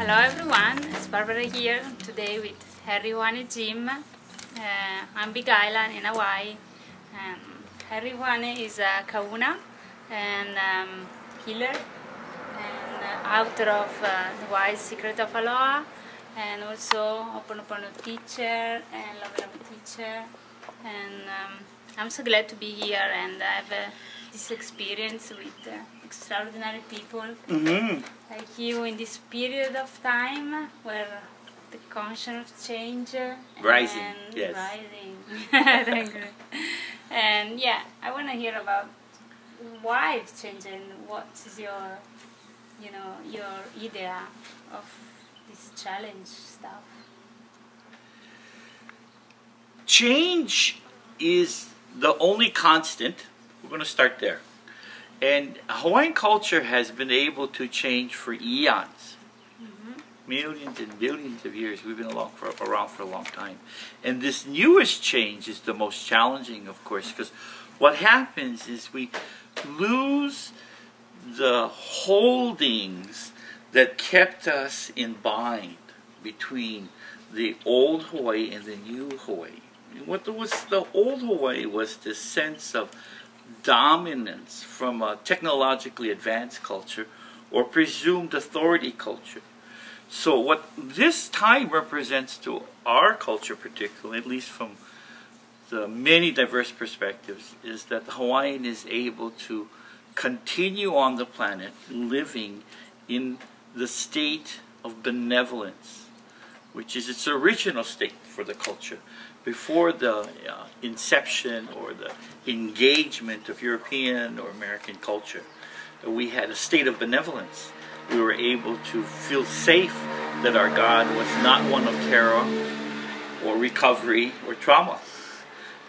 Hello everyone, it's Barbara here today with Uhane Gym. I'm Big Island in Hawaii. Uhane is a kauna and healer and author of The Wise Secret of Aloha, and also Ho'oponopono teacher and Lomilomi teacher. And I'm so glad to be here and have this experience with extraordinary people like you in this period of time where the conscious change rising, and yes. Rising. And yeah, I want to hear about why it's changing. What is your, your idea of this challenge stuff? Change is the only constant. We're going to start there. And Hawaiian culture has been able to change for eons. Millions and billions of years. We've been around for a long time. And this newest change is the most challenging, of course, because what happens is we lose the holdings that kept us in bind between the old Hawaii and the new Hawaii. What was the old Hawaii was this sense of dominance from a technologically advanced culture or presumed authority culture. So what this time represents to our culture particularly, at least from the many diverse perspectives, is that the Hawaiian is able to continue on the planet living in the state of benevolence, which is its original state for the culture. Before the inception or the engagement of European or American culture, we had a state of benevolence. We were able to feel safe that our God was not one of terror or recovery or trauma.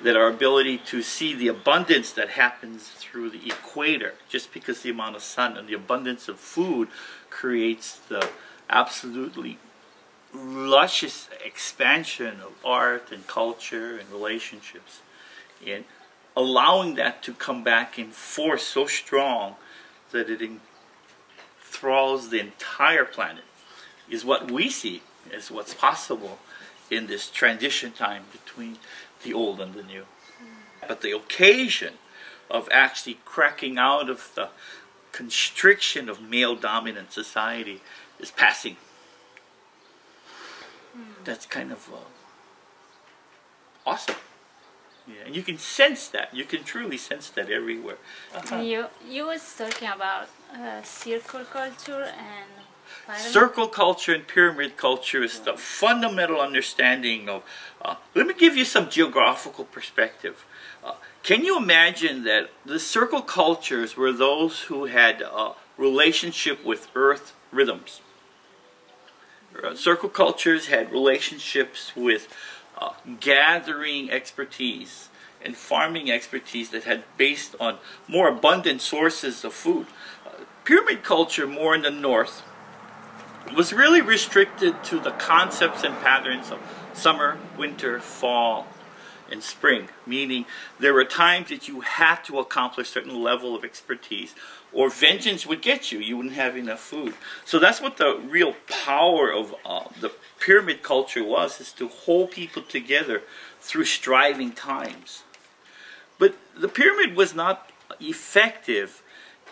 That our ability to see the abundance that happens through the equator, just because the amount of sun and the abundance of food creates the absolutely luscious expansion of art and culture and relationships, and allowing that to come back in force so strong that it enthralls the entire planet is what we see as what's possible in this transition time between the old and the new. But the occasion of actually cracking out of the constriction of male-dominant society is passing. That's kind of awesome. Yeah, and you can sense that. You can truly sense that everywhere. You was talking about circle culture and pyramid. Circle culture and pyramid culture is the fundamental understanding of... let me give you some geographical perspective. Can you imagine that the circle cultures were those who had a relationship with earth rhythms? Circle cultures had relationships with gathering expertise and farming expertise that had based on more abundant sources of food. Pyramid culture, more in the north, was really restricted to the concepts and patterns of summer, winter, fall, and spring, meaning there were times that you had to accomplish a certain level of expertise or vengeance would get you. You wouldn't have enough food. So that's what the real power of the pyramid culture was, is to hold people together through striving times. But the pyramid was not effective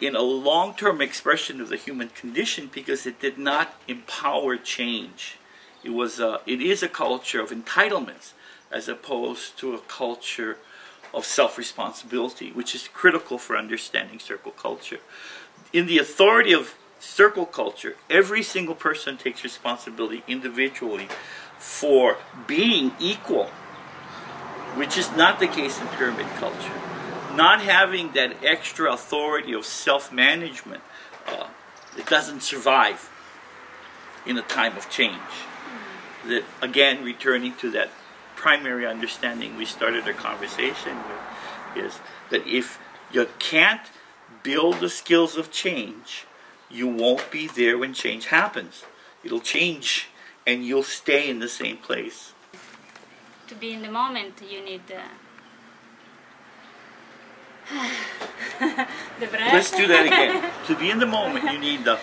in a long-term expression of the human condition because it did not empower change. It is a culture of entitlements as opposed to a culture of self-responsibility, which is critical for understanding circle culture. In the authority of circle culture, every single person takes responsibility individually for being equal, which is not the case in pyramid culture. Not having that extra authority of self-management, it doesn't survive in a time of change. That, again, returning to that primary understanding we started our conversation with, is that if you can't build the skills of change, you won't be there when change happens. It'll change and you'll stay in the same place. To be in the moment, you need the breath. Let's do that again. To be in the moment, you need the...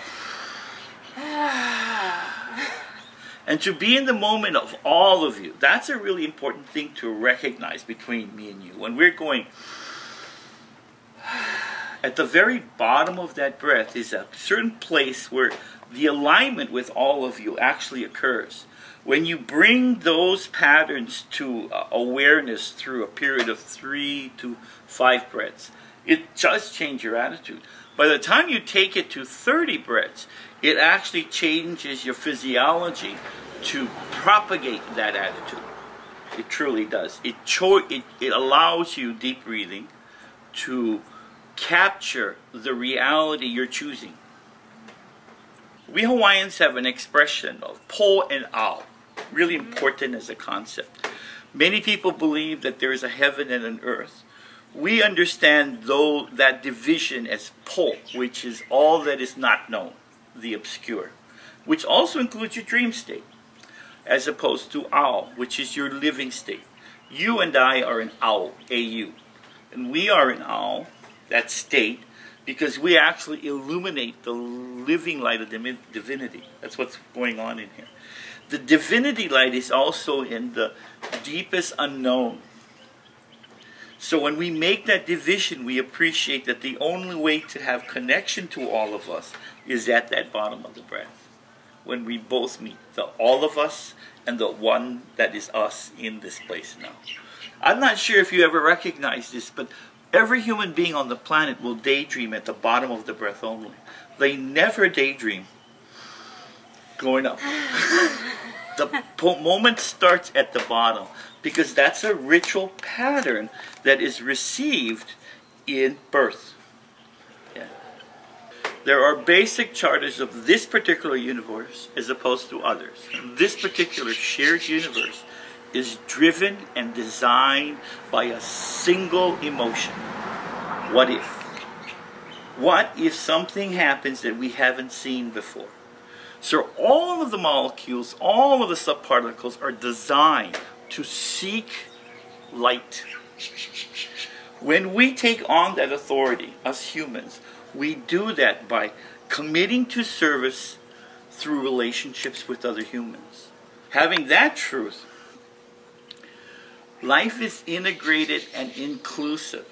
and to be in the moment of all of you. That's a really important thing to recognize between me and you. When we're going, at the very bottom of that breath is a certain place where the alignment with all of you actually occurs. When you bring those patterns to awareness through a period of 3 to 5 breaths, it does change your attitude. By the time you take it to 30 breaths, it actually changes your physiology to propagate that attitude. It truly does. It allows you, deep breathing, to capture the reality you're choosing. We Hawaiians have an expression of po and ao, really important as a concept. Many people believe that there is a heaven and an earth. We understand though that division as po, which is all that is not known, the obscure, which also includes your dream state, as opposed to ao, which is your living state. You and I are in ao, A-U, and we are in ao, that state, because we actually illuminate the living light of divinity. That's what's going on in here. The divinity light is also in the deepest unknown. So when we make that division, we appreciate that the only way to have connection to all of us is at that bottom of the breath. When we both meet, the all of us and the one that is us in this place now. I'm not sure if you ever recognize this, but every human being on the planet will daydream at the bottom of the breath only. They never daydream going up. The moment starts at the bottom because that's a ritual pattern that is received in birth. Yeah. There are basic charters of this particular universe as opposed to others. This particular shared universe is driven and designed by a single emotion. What if? What if something happens that we haven't seen before? So all of the molecules, all of the subparticles are designed to seek light. When we take on that authority, us humans, we do that by committing to service through relationships with other humans. Having that truth, life is integrated and inclusive.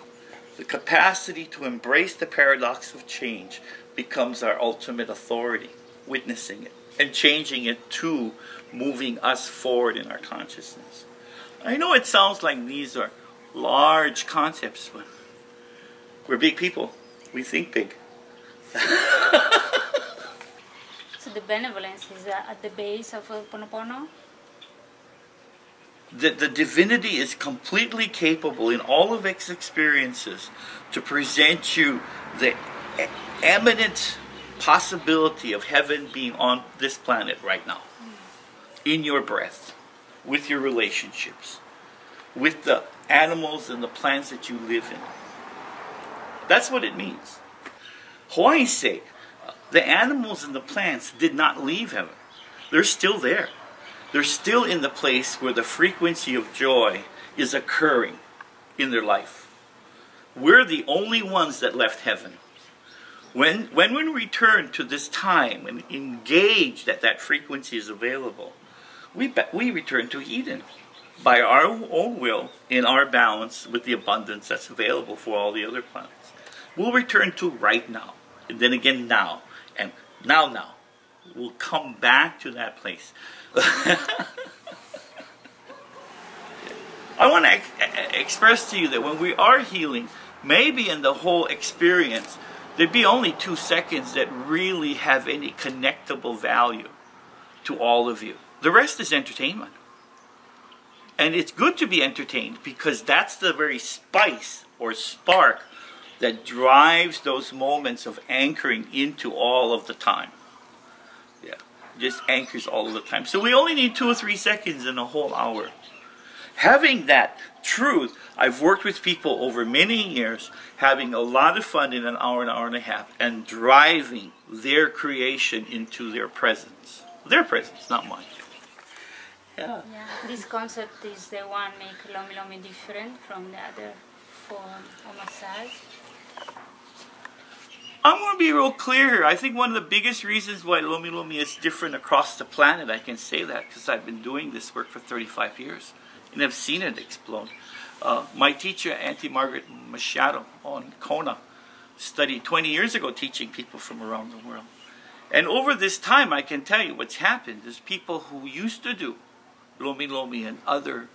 The capacity to embrace the paradox of change becomes our ultimate authority, witnessing it and changing it to moving us forward in our consciousness. I know it sounds like these are large concepts, but we're big people. We think big. So the benevolence is at the base of Ho'oponopono? The divinity is completely capable in all of its experiences to present you the eminent possibility of heaven being on this planet right now. In your breath, with your relationships, with the animals and the plants that you live in. That's what it means. Hawaii say, the animals and the plants did not leave heaven. They're still there. They're still in the place where the frequency of joy is occurring in their life. We're the only ones that left heaven. When we return to this time and engage that frequency is available, we return to Eden by our own will, in our balance with the abundance that's available for all the other planets. We'll return to right now, and then again now, and now. We'll come back to that place. I want to express to you that when we are healing, maybe in the whole experience, there'd be only 2 seconds that really have any connectable value to all of you. The rest is entertainment. And it's good to be entertained because that's the very spice or spark that drives those moments of anchoring into all of the time. Yeah, just anchors all of the time. So we only need 2 or 3 seconds in a whole hour. Having that truth, I've worked with people over many years, having a lot of fun in an hour and a half, and driving their creation into their presence. Their presence, not mine. Yeah. This concept is the one make Lomilomi different from the other form of massage. I'm going to be real clear here. I think one of the biggest reasons why Lomilomi is different across the planet, I can say that because I've been doing this work for 35 years and I've seen it explode. My teacher, Auntie Margaret Machado on Kona, studied 20 years ago teaching people from around the world. And over this time, I can tell you what's happened is people who used to do Lomilomi in other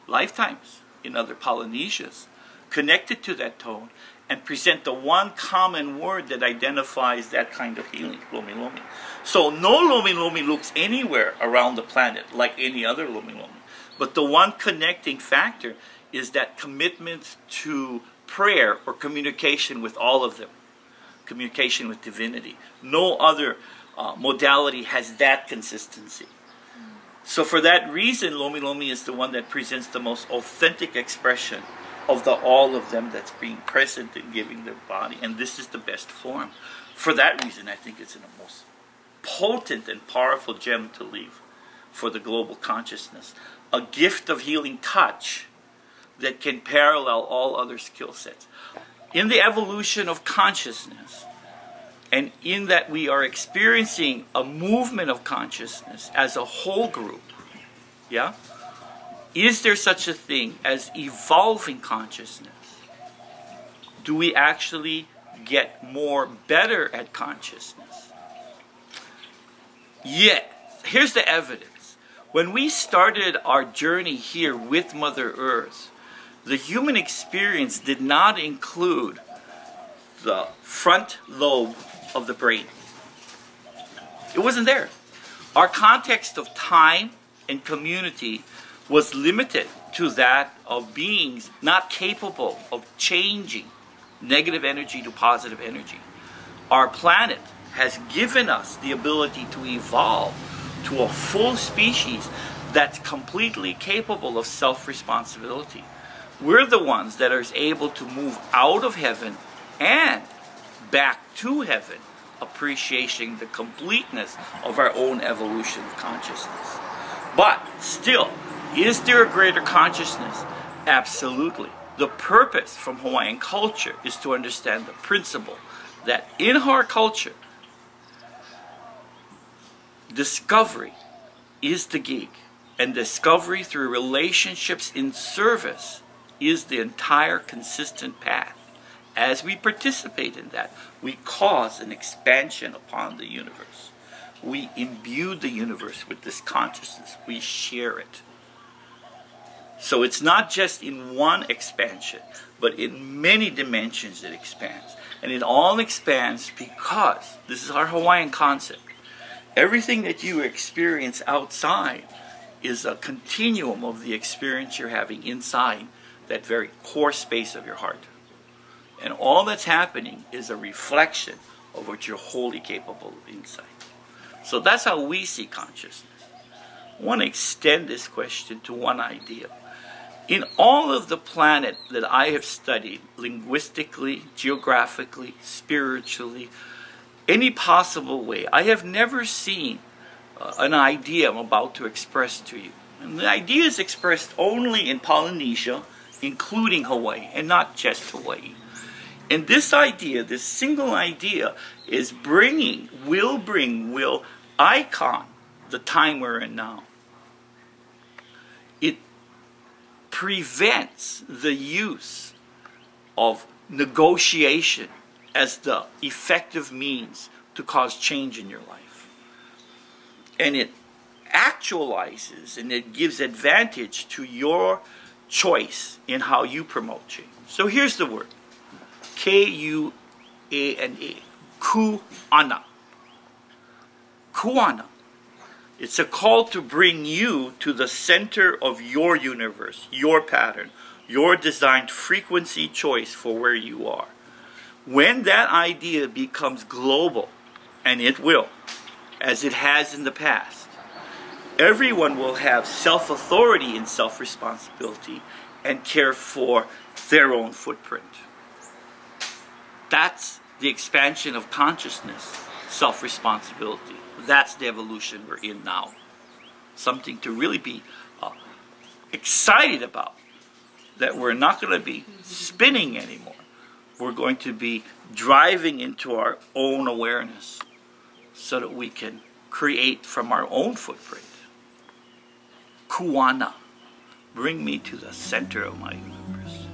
lifetimes, in other Polynesias, connected to that tone and present the one common word that identifies that kind of healing, Lomilomi. So no Lomilomi looks anywhere around the planet like any other Lomilomi. But the one connecting factor is that commitment to prayer or communication with all of them. Communication with divinity. No other modality has that consistency. So for that reason, Lomilomi is the one that presents the most authentic expression of the all of them that's being present and giving their body. And this is the best form. For that reason, I think it's the most potent and powerful gem to leave for the global consciousness. A gift of healing touch that can parallel all other skill sets. In the evolution of consciousness, and in that we are experiencing a movement of consciousness as a whole group, yeah? Is there such a thing as evolving consciousness? Do we actually get better at consciousness? Yet, here's the evidence. When we started our journey here with Mother Earth, the human experience did not include the front lobe of the brain. It wasn't there. Our context of time and community was limited to that of beings not capable of changing negative energy to positive energy. Our planet has given us the ability to evolve to a full species that's completely capable of self-responsibility. We're the ones that are able to move out of heaven and back to heaven, appreciating the completeness of our own evolution of consciousness. But still, is there a greater consciousness? Absolutely. The purpose from Hawaiian culture is to understand the principle that in our culture, discovery is the gig, and discovery through relationships in service is the entire consistent path. As we participate in that, we cause an expansion upon the universe. We imbue the universe with this consciousness. We share it. So it's not just in one expansion, but in many dimensions it expands. And it all expands because, this is our Hawaiian concept, everything that you experience outside is a continuum of the experience you're having inside that very core space of your heart. And all that's happening is a reflection of what you're wholly capable of inside. So that's how we see consciousness. I want to extend this question to one idea. In all of the planet that I have studied, linguistically, geographically, spiritually, any possible way, I have never seen an idea I'm about to express to you. And the idea is expressed only in Polynesia, including Hawaii, and not just Hawaii. And this idea, this single idea, is will icon the time we're in now. It prevents the use of negotiation as the effective means to cause change in your life. And it actualizes and it gives advantage to your choice in how you promote change. So here's the word. K-U-A-N-A. Ku'ana. Ku'ana. It's a call to bring you to the center of your universe, your pattern, your designed frequency choice for where you are. When that idea becomes global, and it will, as it has in the past, everyone will have self-authority and self-responsibility and care for their own footprint. That's the expansion of consciousness, self-responsibility. That's the evolution we're in now. Something to really be excited about. That we're not going to be spinning anymore. we're going to be driving into our own awareness so that we can create from our own footprint. Kuana, bring me to the center of my universe.